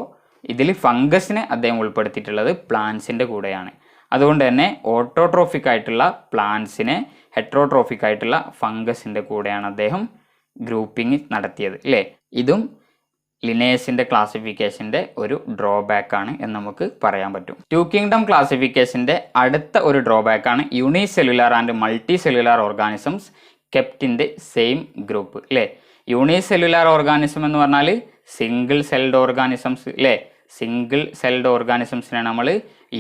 ഇതിൽ ഫംഗസിനെ അദ്ദേഹം ഉൾപ്പെടുത്തിയിട്ടുള്ളത് പ്ലാന്റ്സിൻ്റെ കൂടെയാണ്. അതുകൊണ്ട് തന്നെ ഓട്ടോട്രോഫിക് ആയിട്ടുള്ള പ്ലാന്റ്സിനെ ഹെട്രോട്രോഫിക് ആയിട്ടുള്ള ഫംഗസിൻ്റെ കൂടെയാണ് അദ്ദേഹം ഗ്രൂപ്പിംഗ് നടത്തിയത് അല്ലേ? ഇതും ലിനേയസിൻ്റെ ക്ലാസിഫിക്കേഷൻ്റെ ഒരു ഡ്രോബാക്കാണ് എന്ന് നമുക്ക് പറയാൻ പറ്റും. 2 കിങ്ഡം ക്ലാസിഫിക്കേഷൻ്റെ അടുത്ത ഒരു ഡ്രോബാക്കാണ് unicellular and multicellular organisms kept in the same group അല്ലേ? യൂണിസെല്ലുലാർ ഓർഗാനിസം എന്ന് പറഞ്ഞാൽ സിംഗിൾ സെൽഡ് ഓർഗാനിസംസ് അല്ലേ? സിംഗിൾ സെൽഡ് ഓർഗാനിസംസിനാണ് നമ്മൾ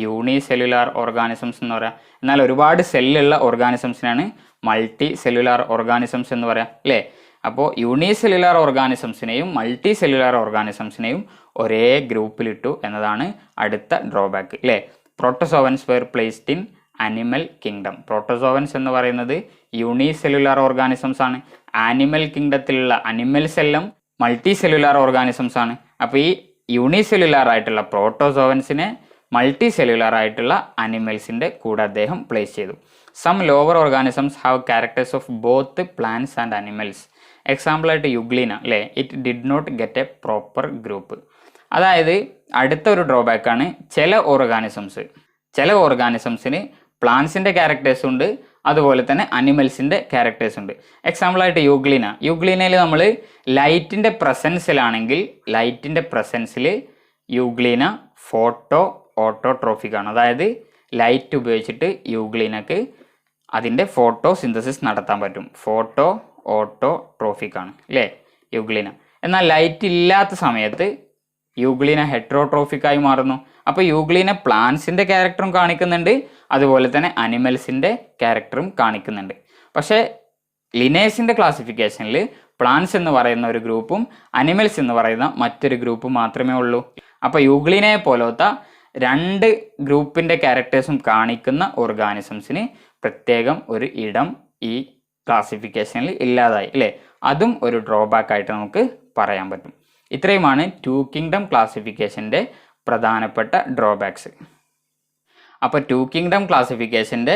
യൂണിസെല്ലുലാർ ഓർഗാനിസംസ് എന്ന് പറയാം. എന്നാൽ ഒരുപാട് സെല്ലുള്ള ഓർഗാനിസംസിനാണ് മൾട്ടി സെല്ലുലാർ ഓർഗാനിസംസ് എന്ന് പറയാം അല്ലേ? അപ്പോൾ യൂണിസെല്ലുലാർ ഓർഗാനിസംസിനെയും മൾട്ടി സെല്ലുലാർ ഓർഗാനിസംസിനെയും ഒരേ ഗ്രൂപ്പിലിട്ടു എന്നതാണ് അടുത്ത ഡ്രോബാക്ക് അല്ലേ? Protozoans were placed in animal kingdom. Protozoans എന്ന് പറയുന്നത് യൂണിസെല്ലുലാർ ഓർഗാനിസംസ് ആണ്. ആനിമൽ കിങ്ഡത്തിലുള്ള അനിമൽസ് എല്ലാം മൾട്ടി സെല്ലുലാർ ഓർഗാനിസംസ് ആണ്. അപ്പോൾ ഈ യൂണിസെല്ലുലാർ ആയിട്ടുള്ള പ്രോട്ടോസോവൻസിനെ മൾട്ടി സെല്ലുലാർ ആയിട്ടുള്ള അനിമൽസിൻ്റെ കൂടെ അദ്ദേഹം പ്ലേസ് ചെയ്തു. Some lower organisms have characters of both plants and animals. എക്സാമ്പിളായിട്ട് യുഗ്ലീന അല്ലേ? It did not get a proper group. അതായത് അടുത്ത ഒരു ഡ്രോബാക്കാണ് ചില ഓർഗാനിസംസിന് പ്ലാന്റ്സിൻ്റെ ക്യാരക്ടേഴ്സ് ഉണ്ട്, അതുപോലെ തന്നെ അനിമൽസിൻ്റെ ക്യാരക്ടേഴ്സ് ഉണ്ട്. എക്സാമ്പിളായിട്ട് യുഗ്ലീനയിൽ നമ്മൾ ലൈറ്റിൻ്റെ പ്രസൻസിലാണെങ്കിൽ യുഗ്ലീന ഫോട്ടോ ഓട്ടോട്രോഫിക് ആണ്. അതായത് ലൈറ്റ് ഉപയോഗിച്ചിട്ട് യുഗ്ലീനക്ക് അതിൻ്റെ ഫോട്ടോ സിന്തസിസ് നടത്താൻ പറ്റും. ഫോട്ടോ ഓട്ടോട്രോഫിക് ആണ് അല്ലേ യുഗ്ലീന. എന്നാൽ ലൈറ്റ് ഇല്ലാത്ത സമയത്ത് യുഗ്ലീന ഹെട്രോട്രോഫിക്കായി മാറുന്നു. അപ്പോൾ യുഗ്ലീന പ്ലാന്റ്സിൻ്റെ ക്യാരക്ടറും കാണിക്കുന്നുണ്ട്, അതുപോലെ തന്നെ അനിമൽസിൻ്റെ ക്യാരക്ടറും കാണിക്കുന്നുണ്ട്. പക്ഷേ ലിനേഴ്സിൻ്റെ ക്ലാസിഫിക്കേഷനിൽ പ്ലാന്റ്സ് എന്ന് പറയുന്ന ഒരു ഗ്രൂപ്പും അനിമൽസ് എന്ന് പറയുന്ന മറ്റൊരു ഗ്രൂപ്പും മാത്രമേ ഉള്ളൂ. അപ്പോൾ യൂഗ്ലിനെ പോലത്തെ 2 ഗ്രൂപ്പിൻ്റെ ക്യാരക്ടേഴ്സും കാണിക്കുന്ന ഓർഗാനിസംസിന് പ്രത്യേകം ഒരു ഇടം ഈ ക്ലാസിഫിക്കേഷനിൽ ഇല്ലാതായി അല്ലേ. അതും ഒരു ഡ്രോബാക്ക് ആയിട്ട് നമുക്ക് പറയാൻ പറ്റും. ഇത്രയുമാണ് 2 കിങ്ഡം ക്ലാസിഫിക്കേഷൻ്റെ പ്രധാനപ്പെട്ട ഡ്രോബാക്സ്. അപ്പോൾ 2 കിങ്ഡം ക്ലാസിഫിക്കേഷൻ്റെ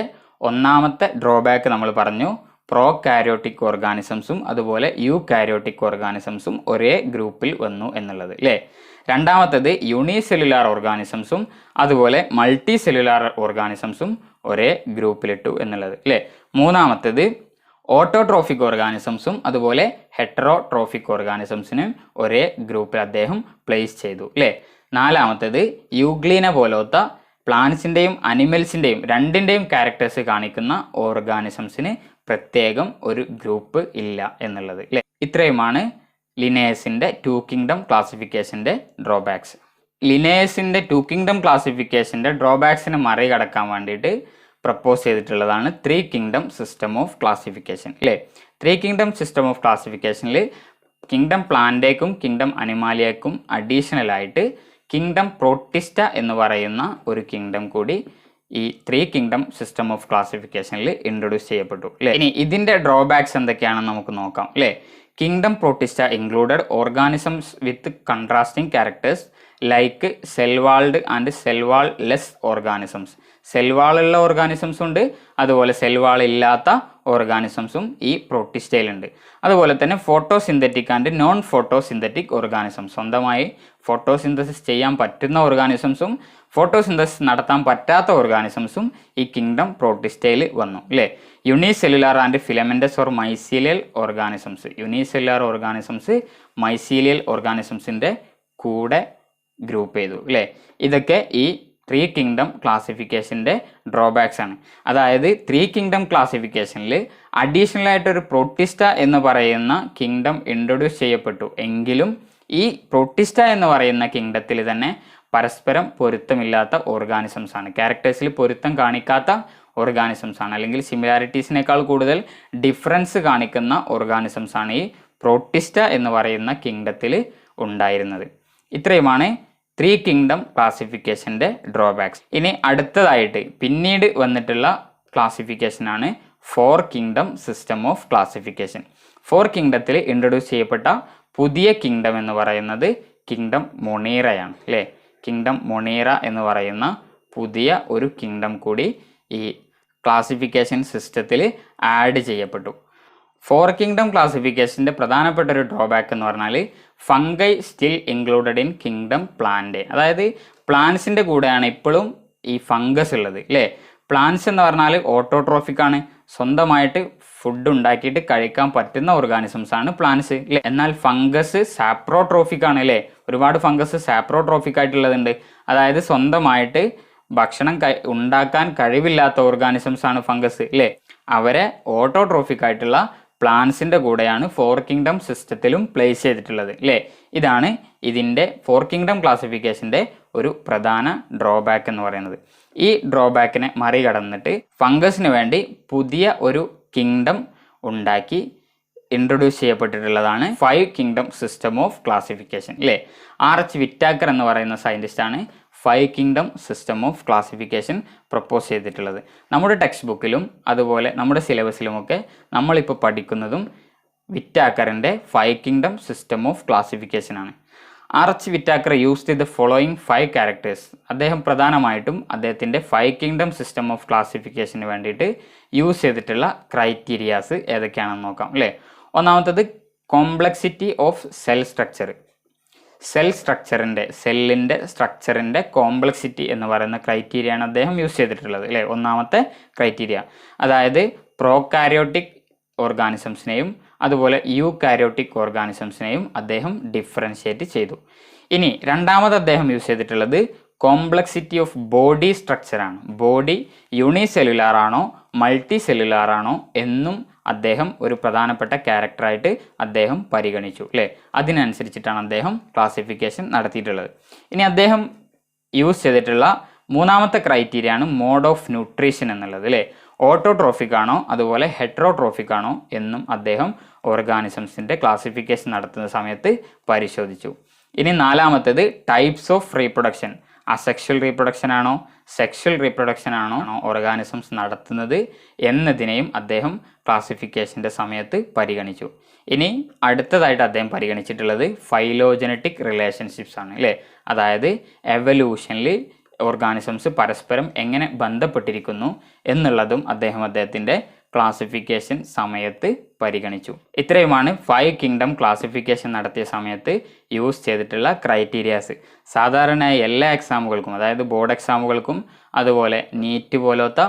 ഒന്നാമത്തെ ഡ്രോബാക്ക് നമ്മൾ പറഞ്ഞു, പ്രോ കാരിയോട്ടിക് ഓർഗാനിസംസും അതുപോലെ യു കാരിയോട്ടിക് ഓർഗാനിസംസും ഒരേ ഗ്രൂപ്പിൽ വന്നു എന്നുള്ളത് അല്ലേ. രണ്ടാമത്തത് യൂണിസെല്ലുലാർ ഓർഗാനിസംസും അതുപോലെ മൾട്ടി സെല്ലുലാർ ഓർഗാനിസംസും ഒരേ ഗ്രൂപ്പിലിട്ടു എന്നുള്ളത് അല്ലേ. മൂന്നാമത്തത് ഓട്ടോട്രോഫിക് ഓർഗാനിസംസും അതുപോലെ ഹെറ്ററോട്രോഫിക് ഓർഗാനിസംസിനും ഒരേ ഗ്രൂപ്പിൽ അദ്ദേഹം പ്ലേസ് ചെയ്തു അല്ലേ. നാലാമത്തത് യൂഗ്ലിനെ പോലത്തെ പ്ലാന്റ്സിൻ്റെയും അനിമൽസിൻ്റെയും രണ്ടിൻ്റെയും ക്യാരക്ടേഴ്സ് കാണിക്കുന്ന ഓർഗാനിസംസിന് പ്രത്യേകം ഒരു ഗ്രൂപ്പ് ഇല്ല എന്നുള്ളത് അല്ലേ. ഇത്രയുമാണ് ലിനേഴ്സിൻ്റെ 2 കിങ്ഡം ക്ലാസിഫിക്കേഷൻ്റെ ഡ്രോബാക്സ്. ലിനേഴ്സിൻ്റെ 2 കിങ്ഡം ക്ലാസിഫിക്കേഷൻ്റെ ഡ്രോബാക്സിനെ മറികടക്കാൻ വേണ്ടിയിട്ട് പ്രപ്പോസ് ചെയ്തിട്ടുള്ളതാണ് 3 കിങ്ഡം സിസ്റ്റം ഓഫ് ക്ലാസിഫിക്കേഷൻ അല്ലേ. 3 കിങ്ഡം സിസ്റ്റം ഓഫ് ക്ലാസിഫിക്കേഷനിൽ കിങ്ഡം പ്ലാന്റേക്കും കിങ്ഡം അനിമാലിയക്കും അഡീഷണലായിട്ട് കിങ്ഡം പ്രോട്ടിസ്റ്റ എന്ന് പറയുന്ന ഒരു കിങ്ഡം കൂടി ഈ 3 കിങ്ഡം സിസ്റ്റം ഓഫ് ക്ലാസിഫിക്കേഷനിൽ ഇൻട്രൊഡ്യൂസ് ചെയ്യപ്പെട്ടു അല്ലേ. ഇനി ഇതിൻ്റെ ഡ്രോബാക്സ് എന്തൊക്കെയാണെന്ന് നമുക്ക് നോക്കാം അല്ലേ. Kingdom protista included organisms with contrasting characters like cell walled and cell wall less organisms. സെൽവാളുള്ള ഓർഗാനിസംസ് ഉണ്ട്, അതുപോലെ സെൽവാൾ ഇല്ലാത്ത ഓർഗാനിസംസും ഈ പ്രോട്ടിസ്റ്റയിലുണ്ട്. അതുപോലെ തന്നെ photosynthetic and non photosynthetic organisms, സ്വന്തമായി ഫോട്ടോസിന്തസിസ് ചെയ്യാൻ പറ്റുന്ന ഓർഗാനിസംസും ഫോട്ടോസിന്തസിസ് നടത്താൻ പറ്റാത്ത ഓർഗാനിസംസും ഈ കിങ്ഡം പ്രോട്ടിസ്റ്റയിൽ വന്നു അല്ലേ. Unicellular and filamentous or mycelial organisms, unicellular organisms mycelial ഓർഗാനിസംസിൻ്റെ കൂടെ ഗ്രൂപ്പ് ചെയ്തു അല്ലേ. ഇതൊക്കെ ഈ 3 കിങ്ഡം ക്ലാസിഫിക്കേഷൻ്റെ ഡ്രോബാക്സ് ആണ്. അതായത് 3 കിങ്ഡം ക്ലാസിഫിക്കേഷനിൽ അഡീഷണൽ ആയിട്ടൊരു പ്രോട്ടിസ്റ്റ എന്ന് പറയുന്ന കിങ്ഡം ഇൻട്രൊഡ്യൂസ് ചെയ്യപ്പെട്ടു എങ്കിലും ഈ പ്രോട്ടിസ്റ്റ എന്ന് പറയുന്ന കിങ്ഡത്തിൽ തന്നെ പരസ്പരം പൊരുത്തമില്ലാത്ത ഓർഗാനിസംസ് ആണ്, ക്യാരക്ടേഴ്സിൽ പൊരുത്തം കാണിക്കാത്ത ഓർഗാനിസംസ് ആണ്, അല്ലെങ്കിൽ സിമിലാരിറ്റീസിനേക്കാൾ കൂടുതൽ ഡിഫറൻസ് കാണിക്കുന്ന ഓർഗാനിസംസ് ആണ് ഈ പ്രോട്ടിസ്റ്റ എന്ന് പറയുന്ന കിങ്ഡത്തിൽ ഉണ്ടായിരുന്നത്. ഇത്രയുമാണ് 3 കിങ്ഡം ക്ലാസിഫിക്കേഷൻ്റെ ഡ്രോബാക്സ്. ഇനി അടുത്തതായിട്ട് പിന്നീട് വന്നിട്ടുള്ള ക്ലാസിഫിക്കേഷനാണ് 4 കിങ്ഡം സിസ്റ്റം ഓഫ് ക്ലാസിഫിക്കേഷൻ. 4 കിങ്ഡത്തിൽ ഇൻട്രൊഡ്യൂസ് ചെയ്യപ്പെട്ട പുതിയ കിങ്ഡം എന്ന് പറയുന്നത് കിങ്ഡം മൊണീറയാണ് അല്ലേ. കിങ്ഡം മൊണീറ എന്ന് പറയുന്ന പുതിയ ഒരു കിങ്ഡം കൂടി ഈ ക്ലാസിഫിക്കേഷൻ സിസ്റ്റത്തിൽ ആഡ് ചെയ്യപ്പെട്ടു. 4 കിങ്ഡം ക്ലാസിഫിക്കേഷൻ്റെ പ്രധാനപ്പെട്ട ഒരു ഡ്രോബാക്ക് എന്ന് പറഞ്ഞാൽ fungi still included in kingdom plant. അതായത് പ്ലാന്റ്സിൻ്റെ കൂടെയാണ് ഇപ്പോഴും ഈ ഫംഗസ് ഉള്ളത് അല്ലേ. പ്ലാന്റ്സ് എന്ന് പറഞ്ഞാൽ ഓട്ടോട്രോഫിക് ആണ്, സ്വന്തമായിട്ട് ഫുഡ് ഉണ്ടാക്കിയിട്ട് കഴിക്കാൻ പറ്റുന്ന ഓർഗാനിസംസ് ആണ് പ്ലാന്റ്സ് അല്ലേ. എന്നാൽ ഫംഗസ് സാപ്രോട്രോഫിക് ആണ് അല്ലേ. ഒരുപാട് ഫംഗസ് സാപ്രോട്രോഫിക് ആയിട്ടുള്ളതുണ്ട്, അതായത് സ്വന്തമായിട്ട് ഭക്ഷണം ഉണ്ടാക്കാൻ കഴിവില്ലാത്ത ഓർഗാനിസംസ് ആണ് ഫംഗസ് അല്ലേ. അവരെ ഓട്ടോട്രോഫിക് ആയിട്ടുള്ള പ്ലാന്റ്സിൻ്റെ കൂടെയാണ് 4 കിങ്ഡം സിസ്റ്റത്തിലും പ്ലേസ് ചെയ്തിട്ടുള്ളത് അല്ലേ. ഇതാണ് ഇതിൻ്റെ 4 കിങ്ഡം ക്ലാസിഫിക്കേഷൻ്റെ ഒരു പ്രധാന ഡ്രോബാക്ക് എന്ന് പറയുന്നത്. ഈ ഡ്രോബാക്കിനെ മറികടന്നിട്ട് ഫംഗസിന് വേണ്ടി പുതിയ ഒരു കിങ്ഡം ഉണ്ടാക്കി ഇൻട്രൊഡ്യൂസ് ചെയ്യപ്പെട്ടിട്ടുള്ളതാണ് 5 കിങ്ഡം സിസ്റ്റം ഓഫ് ക്ലാസിഫിക്കേഷൻ അല്ലേ. RH വിറ്റാക്കർ എന്ന് പറയുന്ന സയൻറ്റിസ്റ്റാണ് 5 kingdom system of classification propose ചെയ്തിട്ടുള്ളത്. നമ്മുടെ ടെക്സ്റ്റ് ബുക്കിലും അതുപോലെ നമ്മുടെ സിലബസിലുമൊക്കെ നമ്മളിപ്പോൾ പഠിക്കുന്നതും വിറ്റാക്കറിൻ്റെ 5 കിങ്ഡം സിസ്റ്റം ഓഫ് ക്ലാസിഫിക്കേഷൻ ആണ്. RH Whittaker used the following 5 characters. അദ്ദേഹം പ്രധാനമായിട്ടും അദ്ദേഹത്തിൻ്റെ 5 കിങ്ഡം സിസ്റ്റം ഓഫ് ക്ലാസിഫിക്കേഷന് വേണ്ടിയിട്ട് യൂസ് ചെയ്തിട്ടുള്ള ക്രൈറ്റീരിയാസ് ഏതൊക്കെയാണെന്ന് നോക്കാം അല്ലേ. ഒന്നാമത്തത് കോംപ്ലക്സിറ്റി ഓഫ് സെൽ സ്ട്രക്ചർ. സെല്ലിൻ്റെ സ്ട്രക്ചറിൻ്റെ കോംപ്ലക്സിറ്റി എന്ന് പറയുന്ന ക്രൈറ്റീരിയയാണ് അദ്ദേഹം യൂസ് ചെയ്തിട്ടുള്ളത് അല്ലേ. ഒന്നാമത്തെ ക്രൈറ്റീരിയ, അതായത് പ്രോകാരിയോട്ടിക് ഓർഗാനിസംസിനെയും അതുപോലെ യൂകാരിയോട്ടിക് ഓർഗാനിസംസിനെയും അദ്ദേഹം ഡിഫറൻഷിയേറ്റ് ചെയ്തു. ഇനി രണ്ടാമത് അദ്ദേഹം യൂസ് ചെയ്തിട്ടുള്ളത് കോംപ്ലക്സിറ്റി ഓഫ് ബോഡി സ്ട്രക്ചറാണ്. ബോഡി യൂണിസെല്ലുലാർ ആണോ മൾട്ടി സെല്ലുലാർ ആണോ എന്നും അദ്ദേഹം ഒരു പ്രധാനപ്പെട്ട ക്യാരക്ടറായിട്ട് അദ്ദേഹം പരിഗണിച്ചു അല്ലേ. അതിനനുസരിച്ചിട്ടാണ് അദ്ദേഹം ക്ലാസിഫിക്കേഷൻ നടത്തിയിട്ടുള്ളത്. ഇനി അദ്ദേഹം യൂസ് ചെയ്തിട്ടുള്ള മൂന്നാമത്തെ ക്രൈറ്റീരിയ ആണ് മോഡ് ഓഫ് ന്യൂട്രീഷൻ എന്നുള്ളത് അല്ലേ. ഓട്ടോട്രോഫിക് ആണോ അതുപോലെ ഹെറ്ററോട്രോഫിക് ആണോ എന്നും അദ്ദേഹം ഓർഗാനിസംസിൻ്റെ ക്ലാസിഫിക്കേഷൻ നടത്തുന്ന സമയത്ത് പരിശോധിച്ചു. ഇനി നാലാമത്തേത് types of reproduction. Asexual reproduction ആണോ സെക്ഷൽ റീപ്രൊഡക്ഷൻ ആണോ ഓർഗാനിസംസ് നടത്തുന്നത് എന്നതിനെയും അദ്ദേഹം ക്ലാസിഫിക്കേഷൻ്റെ സമയത്ത് പരിഗണിച്ചു. ഇനി അടുത്തതായിട്ട് അദ്ദേഹം പരിഗണിച്ചിട്ടുള്ളത് ഫൈലോജനറ്റിക് റിലേഷൻഷിപ്സ് ആണ് അല്ലേ. അതായത് എവല്യൂഷനിൽ ഓർഗാനിസംസ് പരസ്പരം എങ്ങനെ ബന്ധപ്പെട്ടിരിക്കുന്നു എന്നുള്ളതും അദ്ദേഹത്തിൻ്റെ ക്ലാസിഫിക്കേഷൻ സമയത്ത് പരിഗണിച്ചു. ഇത്രയുമാണ് 5 കിങ്ഡം ക്ലാസിഫിക്കേഷൻ നടത്തിയ സമയത്ത് യൂസ് ചെയ്തിട്ടുള്ള ക്രൈറ്റീരിയാസ്. സാധാരണയായി എല്ലാ എക്സാമുകൾക്കും, അതായത് ബോർഡ് എക്സാമുകൾക്കും അതുപോലെ നീറ്റ് പോലത്തെ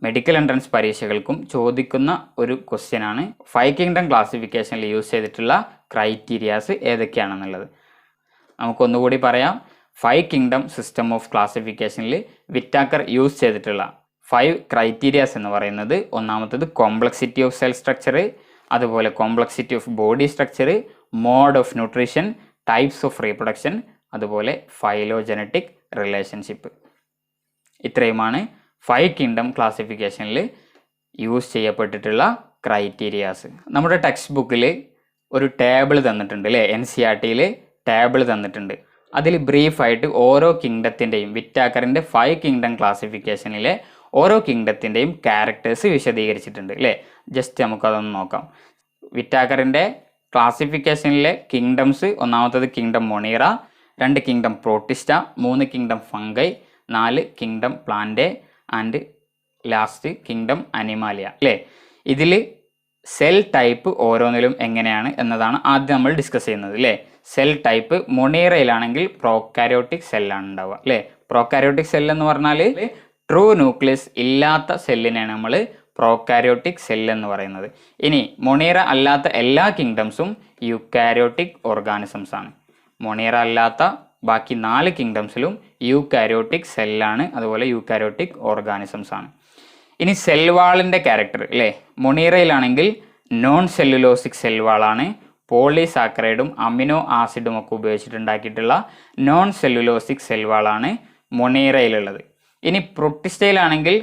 മെഡിക്കൽ എൻട്രൻസ് പരീക്ഷകൾക്കും ചോദിക്കുന്ന ഒരു ക്വസ്റ്റ്യനാണ് 5 കിങ്ഡം ക്ലാസിഫിക്കേഷനിൽ യൂസ് ചെയ്തിട്ടുള്ള ക്രൈറ്റീരിയാസ് ഏതൊക്കെയാണെന്നുള്ളത്. നമുക്കൊന്നുകൂടി പറയാം. 5 കിങ്ഡം സിസ്റ്റം ഓഫ് ക്ലാസിഫിക്കേഷനിൽ വിറ്റാക്കർ യൂസ് ചെയ്തിട്ടുള്ള 5 ക്രൈറ്റീരിയാസ് എന്ന് പറയുന്നത്, ഒന്നാമത്തേത് കോംപ്ലക്സിറ്റി ഓഫ് സെൽ സ്ട്രക്ചർ, അതുപോലെ complexity of body structure, mode of nutrition, types of reproduction, അതുപോലെ ഫൈലോജനറ്റിക് റിലേഷൻഷിപ്പ്. ഇത്രയുമാണ് 5 കിങ്ഡം ക്ലാസിഫിക്കേഷനിൽ യൂസ് ചെയ്യപ്പെട്ടിട്ടുള്ള ക്രൈറ്റീരിയാസ്. നമ്മുടെ ടെക്സ്റ്റ് ബുക്കിൽ ഒരു ടേബിൾ തന്നിട്ടുണ്ട് അല്ലേ, NCERT ടേബിൾ തന്നിട്ടുണ്ട്. അതിൽ ബ്രീഫായിട്ട് ഓരോ കിങ്ഡത്തിൻ്റെയും വിറ്റാക്കറിൻ്റെ 5 കിങ്ഡം ക്ലാസിഫിക്കേഷനിലെ ഓരോ കിങ്ഡത്തിൻ്റെയും ക്യാരക്ടേഴ്സ് വിശദീകരിച്ചിട്ടുണ്ട് അല്ലേ. ജസ്റ്റ് നമുക്കതൊന്ന് നോക്കാം. വിറ്റാക്കറിൻ്റെ ക്ലാസിഫിക്കേഷനിലെ കിങ്ഡംസ്, ഒന്നാമത്തത് kingdom Monera, 2 kingdom protista, 3 kingdom fungi, 4 kingdom plant and last kingdom Animalia അല്ലേ. ഇതിൽ സെൽ ടൈപ്പ് ഓരോന്നിലും എങ്ങനെയാണ് എന്നതാണ് ആദ്യം നമ്മൾ ഡിസ്കസ് ചെയ്യുന്നത് അല്ലേ. സെൽ ടൈപ്പ് മൊണീറയിലാണെങ്കിൽ പ്രോകാരിയോട്ടിക് സെല്ലാണ് ഉണ്ടാവുക അല്ലേ. പ്രോകാരിയോട്ടിക് സെൽ എന്ന് പറഞ്ഞാൽ ട്രൂ ന്യൂക്ലിയസ് ഇല്ലാത്ത സെല്ലിനെയാണ് നമ്മൾ പ്രോകാരിയോട്ടിക് സെൽ എന്ന് പറയുന്നത്. ഇനി മൊണീറ അല്ലാത്ത എല്ലാ കിങ്ഡംസും യൂക്കാരിയോട്ടിക് ഓർഗാനിസംസ് ആണ്. മൊണീറ അല്ലാത്ത ബാക്കി 4 കിങ്ഡംസിലും യൂക്കാരിയോട്ടിക് സെല്ലാണ്, അതുപോലെ യൂക്കാരിയോട്ടിക് ഓർഗാനിസംസ് ആണ്. ഇനി സെൽവാളിൻ്റെ ക്യാരക്ടർ അല്ലേ. മൊണീറയിലാണെങ്കിൽ നോൺ സെല്ലുലോസിക് സെൽവാളാണ്. പോളിസാക്കറൈഡും അമിനോ ആസിഡും ഒക്കെ ഉപയോഗിച്ചിട്ടുണ്ടാക്കിയിട്ടുള്ള നോൺ സെല്ലുലോസിക് സെൽവാളാണ് മൊണീറയിലുള്ളത്. ഇനി പ്രൊട്ടിസ്റ്റയിലാണെങ്കിൽ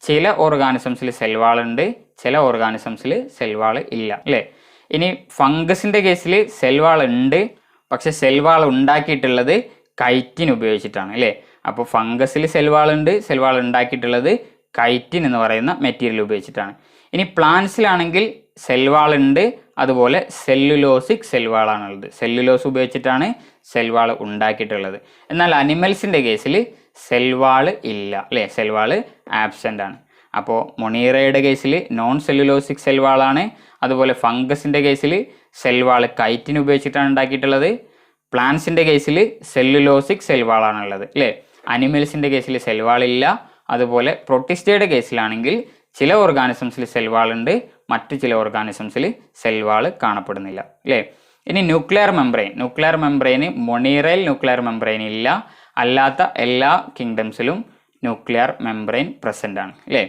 ചില ഓർഗാനിസംസിൽ സെൽവാളുണ്ട്, ചില ഓർഗാനിസംസിൽ സെൽവാൾ ഇല്ല അല്ലേ. ഇനി ഫംഗസിൻ്റെ കേസിൽ സെൽവാൾ ഉണ്ട്, പക്ഷെ സെൽവാൾ ഉണ്ടാക്കിയിട്ടുള്ളത് കൈറ്റിൻ ഉപയോഗിച്ചിട്ടാണ് അല്ലേ. അപ്പോൾ ഫംഗസിൽ സെൽവാളുണ്ട്, സെൽവാൾ ഉണ്ടാക്കിയിട്ടുള്ളത് കൈറ്റിൻ എന്ന് പറയുന്ന മെറ്റീരിയൽ ഉപയോഗിച്ചിട്ടാണ്. ഇനി പ്ലാന്റ്സിലാണെങ്കിൽ സെൽവാൾ ഉണ്ട്, അതുപോലെ സെല്ലുലോസിക് സെൽവാളാണുള്ളത്. സെല്ലുലോസ് ഉപയോഗിച്ചിട്ടാണ് സെൽവാൾ ഉണ്ടാക്കിയിട്ടുള്ളത്. എന്നാൽ അനിമൽസിൻ്റെ കേസിൽ സെൽവാൾ ഇല്ല അല്ലേ, സെൽവാൾ ആബ്സെൻ്റ് ആണ്. അപ്പോൾ മൊണീറയുടെ കേസിൽ നോൺ സെല്ലുലോസിക് സെൽവാളാണ്, അതുപോലെ ഫംഗസിൻ്റെ കേസിൽ സെൽവാൾ കൈറ്റിൻ ഉപയോഗിച്ചിട്ടാണ് ഉണ്ടാക്കിയിട്ടുള്ളത്. പ്ലാന്റ്സിൻ്റെ കേസിൽ സെല്ലുലോസിക് സെൽവാളാണുള്ളത് അല്ലേ. അനിമൽസിൻ്റെ കേസിൽ സെൽവാൾ ഇല്ല. അതുപോലെ പ്രൊട്ടിസ്റ്റയുടെ കേസിലാണെങ്കിൽ ചില ഓർഗാനിസംസിൽ സെൽവാൾ ഉണ്ട്, മറ്റു ചില ഓർഗാനിസംസിൽ സെൽവാൾ കാണപ്പെടുന്നില്ല അല്ലേ. ഇനി ന്യൂക്ലിയർ മെംബ്രെയിന് മൊണീറയിൽ ന്യൂക്ലിയർ മെംബ്രെയിൻ ഇല്ല, അല്ലാത്ത എല്ലാ കിങ്ഡംസിലും ന്യൂക്ലിയർ മെംബ്രെയിൻ പ്രസൻ്റ് ആണ് അല്ലേ.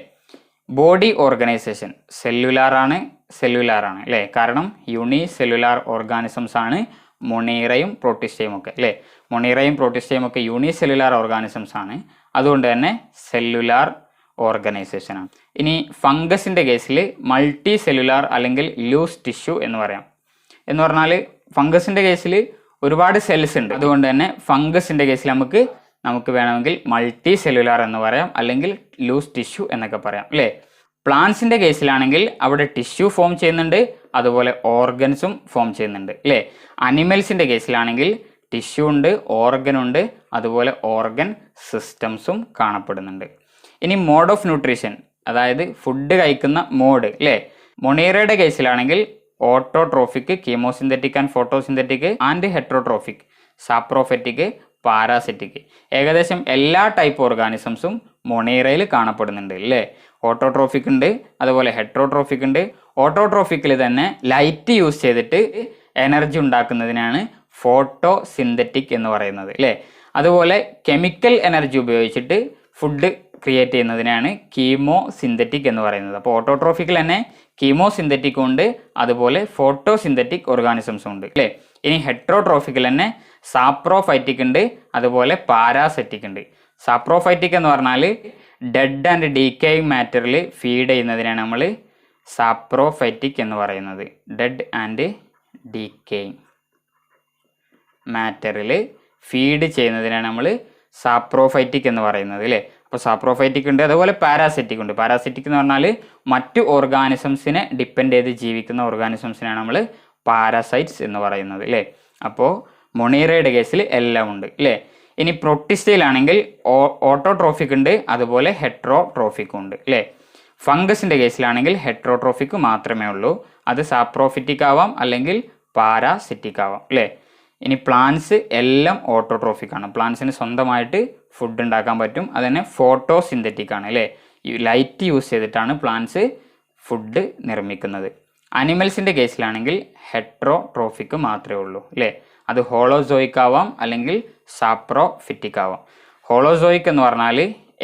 ബോഡി ഓർഗനൈസേഷൻ സെല്ലുലാർ ആണ് അല്ലേ, കാരണം യൂണി സെല്ലുലാർ ഓർഗാനിസംസ് ആണ് മൊണീറയും പ്രോട്ടിസ്റ്റയും ഒക്കെ അല്ലേ. മൊണീറയും പ്രോട്ടിസ്റ്റയും ഒക്കെ യൂണി സെല്ലുലാർ ഓർഗാനിസംസ് ആണ്, അതുകൊണ്ട് തന്നെ സെല്ലുലാർ ഓർഗനൈസേഷൻ ആണ്. ഇനി ഫംഗസിൻ്റെ കേസിൽ മൾട്ടി സെല്ലുലാർ അല്ലെങ്കിൽ ലൂസ് ടിഷ്യൂ എന്ന് പറയാം. എന്ന് പറഞ്ഞാൽ ഫംഗസിൻ്റെ കേസിൽ ഒരുപാട് സെൽസ് ഉണ്ട്, അതുകൊണ്ട് തന്നെ ഫംഗസിൻ്റെ കേസിൽ നമുക്ക് വേണമെങ്കിൽ മൾട്ടി സെല്ലുലാർ എന്ന് പറയാം, അല്ലെങ്കിൽ ലൂസ് ടിഷ്യൂ എന്നൊക്കെ പറയാം അല്ലേ. പ്ലാന്റ്സിൻ്റെ കേസിലാണെങ്കിൽ അവിടെ ടിഷ്യൂ ഫോം ചെയ്യുന്നുണ്ട്, അതുപോലെ ഓർഗൻസും ഫോം ചെയ്യുന്നുണ്ട് അല്ലേ. അനിമൽസിൻ്റെ കേസിലാണെങ്കിൽ ടിഷ്യൂ ഉണ്ട്, ഓർഗൻ ഉണ്ട്, അതുപോലെ ഓർഗൻ സിസ്റ്റംസും കാണപ്പെടുന്നുണ്ട്. ഇനി മോഡ് ഓഫ് ന്യൂട്രീഷൻ, അതായത് ഫുഡ് കഴിക്കുന്ന മോഡ് അല്ലേ. മൊണീറയുടെ കേസിലാണെങ്കിൽ autotrophic, chemosynthetic and photosynthetic and heterotrophic, saprophytic, parasitic, ഏകദേശം എല്ലാ ടൈപ്പ് ഓർഗാനിസംസും മൊണീറയിൽ കാണപ്പെടുന്നുണ്ട് അല്ലേ. ഓട്ടോട്രോഫിക് ഉണ്ട്, അതുപോലെ ഹെറ്ററോട്രോഫിക് ഉണ്ട്. ഓട്ടോട്രോഫിക്കിൽ തന്നെ ലൈറ്റ് യൂസ് ചെയ്തിട്ട് എനർജി ഉണ്ടാക്കുന്നതിനാണ് ഫോട്ടോസിന്തറ്റിക് എന്ന് പറയുന്നത് അല്ലേ. അതുപോലെ കെമിക്കൽ എനർജി ഉപയോഗിച്ചിട്ട് ഫുഡ് ക്രിയേറ്റ് ചെയ്യുന്നതിനാണ് കീമോസിന്തറ്റിക് എന്ന് പറയുന്നത്. അപ്പോൾ ഓട്ടോട്രോഫിക്കിൽ തന്നെ കീമോസിന്തറ്റിക് ഉണ്ട്, അതുപോലെ ഫോട്ടോസിന്തറ്റിക് ഓർഗാനിസംസും ഉണ്ട് അല്ലേ. ഇനി ഹെറ്ററോട്രോഫിക്കിൽ തന്നെ സാപ്രോഫൈറ്റിക് ഉണ്ട്, അതുപോലെ പാരാസെറ്റിക് ഉണ്ട്. സാപ്രോഫൈറ്റിക് എന്ന് പറഞ്ഞാൽ ഡെഡ് ആൻഡ് ഡീക്കേയിങ് മാറ്ററിൽ ഫീഡ് ചെയ്യുന്നതിനാണ് നമ്മൾ സാപ്രോഫൈറ്റിക് എന്ന് പറയുന്നത്. ഡെഡ് ആൻഡ് ഡീക്കേയിങ് മാറ്ററിൽ ഫീഡ് ചെയ്യുന്നതിനാണ് നമ്മൾ സാപ്രോഫൈറ്റിക് എന്ന് പറയുന്നത് അല്ലേ. അപ്പോൾ സാപ്രോഫൈറ്റിക് ഉണ്ട്, അതുപോലെ പാരാസൈറ്റിക് ഉണ്ട്. പാരാസൈറ്റിക് എന്ന് പറഞ്ഞാൽ മറ്റു ഓർഗാനിസംസിനെ ഡിപ്പെൻഡ് ചെയ്ത് ജീവിക്കുന്ന ഓർഗാനിസംസിനാണ് നമ്മൾ പാരാസൈറ്റ്സ് എന്ന് പറയുന്നത് അല്ലേ. അപ്പോൾ മൊണീറയുടെ കേസിൽ എല്ലാം ഉണ്ട് അല്ലേ. ഇനി പ്രൊട്ടിസ്റ്റയിലാണെങ്കിൽ ഓട്ടോട്രോഫിക് ഉണ്ട്, അതുപോലെ ഹെട്രോട്രോഫിക്കും ഉണ്ട് അല്ലേ. ഫംഗസിൻ്റെ കേസിലാണെങ്കിൽ ഹെട്രോട്രോഫിക് മാത്രമേ ഉള്ളൂ. അത് സാപ്രോഫിറ്റിക് ആവാം അല്ലെങ്കിൽ പാരാസിറ്റിക് ആവാം അല്ലേ. ഇനി പ്ലാന്റ്സ് എല്ലാം ഓട്ടോട്രോഫിക് ആണ്. പ്ലാന്റ്സിന് സ്വന്തമായിട്ട് ഫുഡ് ഉണ്ടാക്കാൻ പറ്റും. അതുതന്നെ ഫോട്ടോസിന്തറ്റിക് ആണ് അല്ലേ. ലൈറ്റ് യൂസ് ചെയ്തിട്ടാണ് പ്ലാന്റ്സ് ഫുഡ് നിർമ്മിക്കുന്നത്. അനിമൽസിൻ്റെ കേസിലാണെങ്കിൽ ഹെട്രോട്രോഫിക് മാത്രമേ ഉള്ളൂ അല്ലേ. അത് ഹോളോസോയിക് ആവാം അല്ലെങ്കിൽ സാപ്രോഫിറ്റിക് ആവാം. ഹോളോസോയിക് എന്ന് പറഞ്ഞാൽ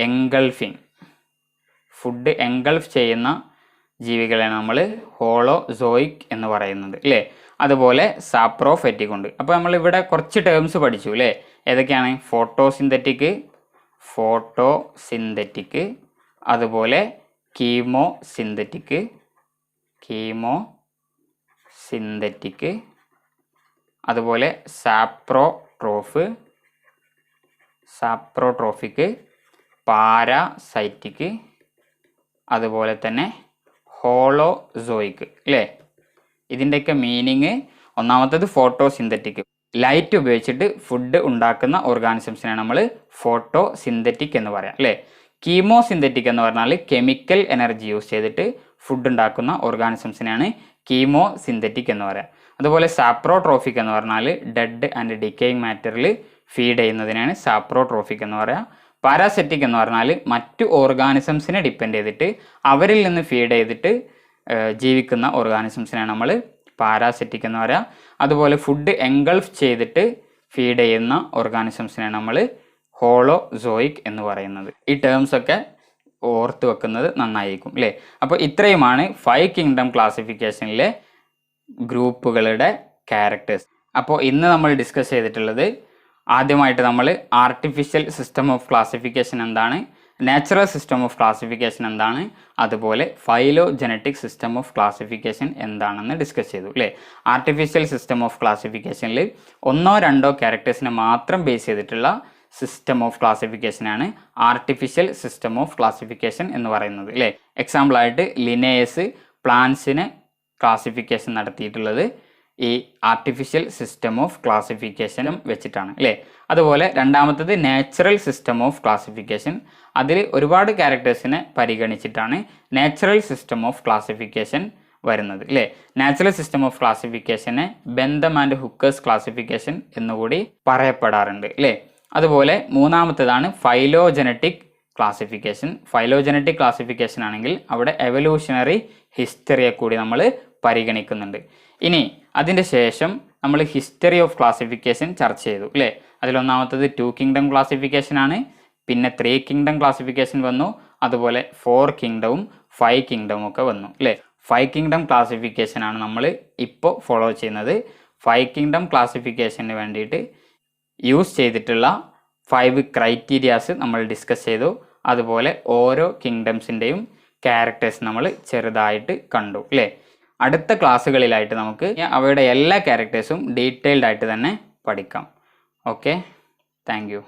എൻഗൾഫിങ്, ഫുഡ് എൻഗൾഫ് ചെയ്യുന്ന ജീവികളെയാണ് നമ്മൾ ഹോളോസോയിക് എന്ന് പറയുന്നത് അല്ലേ. അതുപോലെ സാപ്രോഫൈറ്റിക് ഉണ്ട്. അപ്പോൾ നമ്മളിവിടെ കുറച്ച് ടേംസ് പഠിച്ചു അല്ലേ. ഏതൊക്കെയാണ്? ഫോട്ടോസിന്തറ്റിക്, അതുപോലെ കീമോസിന്തറ്റിക്, അതുപോലെ സാപ്രോട്രോഫിക്, പാരാസൈറ്റിക്, അതുപോലെ തന്നെ ഹോളോസോയിക് അല്ലേ. ഇതിൻ്റെയൊക്കെ മീനിങ്, ഒന്നാമത്തേത് ഫോട്ടോസിന്തറ്റിക്, ലൈറ്റ് ഉപയോഗിച്ചിട്ട് ഫുഡ് ഉണ്ടാക്കുന്ന ഓർഗാനിസംസിനാണ് നമ്മൾ ഫോട്ടോസിന്തറ്റിക് എന്ന് പറയാം അല്ലേ. കീമോസിന്തറ്റിക് എന്ന് പറഞ്ഞാൽ കെമിക്കൽ എനർജി യൂസ് ചെയ്തിട്ട് ഫുഡ് ഉണ്ടാക്കുന്ന ഓർഗാനിസംസിനാണ് കീമോസിന്തറ്റിക് എന്ന് പറയാം. അതുപോലെ സാപ്രോട്രോഫിക് എന്ന് പറഞ്ഞാൽ ഡെഡ് ആൻഡ് ഡിക്കേയിങ് മാറ്ററിൽ ഫീഡ് ചെയ്യുന്നതിനാണ് സാപ്രോട്രോഫിക് എന്ന് പറയാം. പാരാസൈറ്റിക് എന്ന് പറഞ്ഞാൽ മറ്റു ഓർഗാനിസംസിനെ ഡിപ്പെൻഡ് ചെയ്തിട്ട് അവരിൽ നിന്ന് ഫീഡ് ചെയ്തിട്ട് ജീവിക്കുന്ന ഓർഗാനിസംസിനാണ് നമ്മൾ പാരാസൈറ്റിക് എന്ന് പറയാം. അതുപോലെ ഫുഡ് എൻഗൾഫ് ചെയ്തിട്ട് ഫീഡ് ചെയ്യുന്ന ഓർഗാനിസംസിനാണ് നമ്മൾ ഹോളോസോയിക് എന്ന് പറയുന്നത്. ഈ ടേംസ് ഒക്കെ ഓർത്ത് വെക്കുന്നത് നന്നായിരിക്കും അല്ലേ. അപ്പോൾ ഇത്രയുമാണ് 5 കിങ്ഡം ക്ലാസിഫിക്കേഷനിലെ ഗ്രൂപ്പുകളുടെ ക്യാരക്ടേഴ്സ്. അപ്പോൾ ഇന്ന് നമ്മൾ ഡിസ്കസ് ചെയ്തിട്ടുള്ളത്, ആദ്യമായിട്ട് നമ്മൾ ആർട്ടിഫിഷ്യൽ സിസ്റ്റം ഓഫ് ക്ലാസിഫിക്കേഷൻ എന്താണ്, നാച്ചുറൽ സിസ്റ്റം ഓഫ് ക്ലാസിഫിക്കേഷൻ എന്താണ്, അതുപോലെ ഫൈലോജനറ്റിക് സിസ്റ്റം ഓഫ് ക്ലാസിഫിക്കേഷൻ എന്താണെന്ന് ഡിസ്കസ് ചെയ്തു അല്ലേ. ആർട്ടിഫിഷ്യൽ സിസ്റ്റം ഓഫ് ക്ലാസിഫിക്കേഷനിൽ 1-2 ക്യാരക്ടേഴ്സിനെ മാത്രം ബേസ് ചെയ്തിട്ടുള്ള സിസ്റ്റം ഓഫ് ക്ലാസിഫിക്കേഷനാണ് ആർട്ടിഫിഷ്യൽ സിസ്റ്റം ഓഫ് ക്ലാസിഫിക്കേഷൻ എന്ന് പറയുന്നത് അല്ലേ. എക്സാമ്പിളായിട്ട് ലിനേയസ് പ്ലാന്റ്സിനെ ക്ലാസിഫിക്കേഷൻ നടത്തിയിട്ടുള്ളത് ഈ ആർട്ടിഫിഷ്യൽ സിസ്റ്റം ഓഫ് ക്ലാസിഫിക്കേഷനും വെച്ചിട്ടാണ് അല്ലേ. അതുപോലെ രണ്ടാമത്തത് നാച്ചുറൽ സിസ്റ്റം ഓഫ് ക്ലാസിഫിക്കേഷൻ, അതിൽ ഒരുപാട് ക്യാരക്ടേഴ്സിനെ പരിഗണിച്ചിട്ടാണ് നാച്ചുറൽ സിസ്റ്റം ഓഫ് ക്ലാസിഫിക്കേഷൻ വരുന്നത് അല്ലേ. നാച്ചുറൽ സിസ്റ്റം ഓഫ് ക്ലാസിഫിക്കേഷനെ ബെന്തം ആൻഡ് ഹുക്കേഴ്സ് ക്ലാസിഫിക്കേഷൻ എന്നുകൂടി പറയപ്പെടാറുണ്ട് അല്ലേ. അതുപോലെ മൂന്നാമത്തേതാണ് ഫൈലോജനറ്റിക് ക്ലാസിഫിക്കേഷൻ. ഫൈലോജനറ്റിക് ക്ലാസിഫിക്കേഷൻ ആണെങ്കിൽ അവിടെ എവല്യൂഷണറി ഹിസ്റ്ററിയെ കൂടി നമ്മൾ പരിഗണിക്കുന്നുണ്ട്. ഇനി അതിൻ്റെ ശേഷം നമ്മൾ ഹിസ്റ്ററി ഓഫ് ക്ലാസിഫിക്കേഷൻ ചർച്ച ചെയ്തു അല്ലേ. അതിലൊന്നാമത്തത് 2 കിങ്ഡം ക്ലാസിഫിക്കേഷൻ ആണ്, പിന്നെ 3 കിങ്ഡം ക്ലാസിഫിക്കേഷൻ വന്നു, അതുപോലെ 4 കിങ്ഡവും 5 കിങ്ഡവും ഒക്കെ വന്നു അല്ലേ. 5 കിങ്ഡം ക്ലാസിഫിക്കേഷൻ ആണ് നമ്മൾ ഇപ്പോൾ ഫോളോ ചെയ്യുന്നത്. 5 കിങ്ഡം ക്ലാസിഫിക്കേഷന് വേണ്ടിയിട്ട് യൂസ് ചെയ്തിട്ടുള്ള 5 ക്രൈറ്റീരിയാസ് നമ്മൾ ഡിസ്കസ് ചെയ്തു. അതുപോലെ ഓരോ കിങ്ഡംസിൻ്റെയും ക്യാരക്ടേഴ്സ് നമ്മൾ ചെറുതായിട്ട് കണ്ടു അല്ലേ. അടുത്ത ക്ലാസ്സുകളിലായിട്ട് നമുക്ക് അവയുടെ എല്ലാ ക്യാരക്ടേഴ്സും ഡീറ്റെയിൽഡ് ആയിട്ട് തന്നെ പഠിക്കാം. Okay, thank you.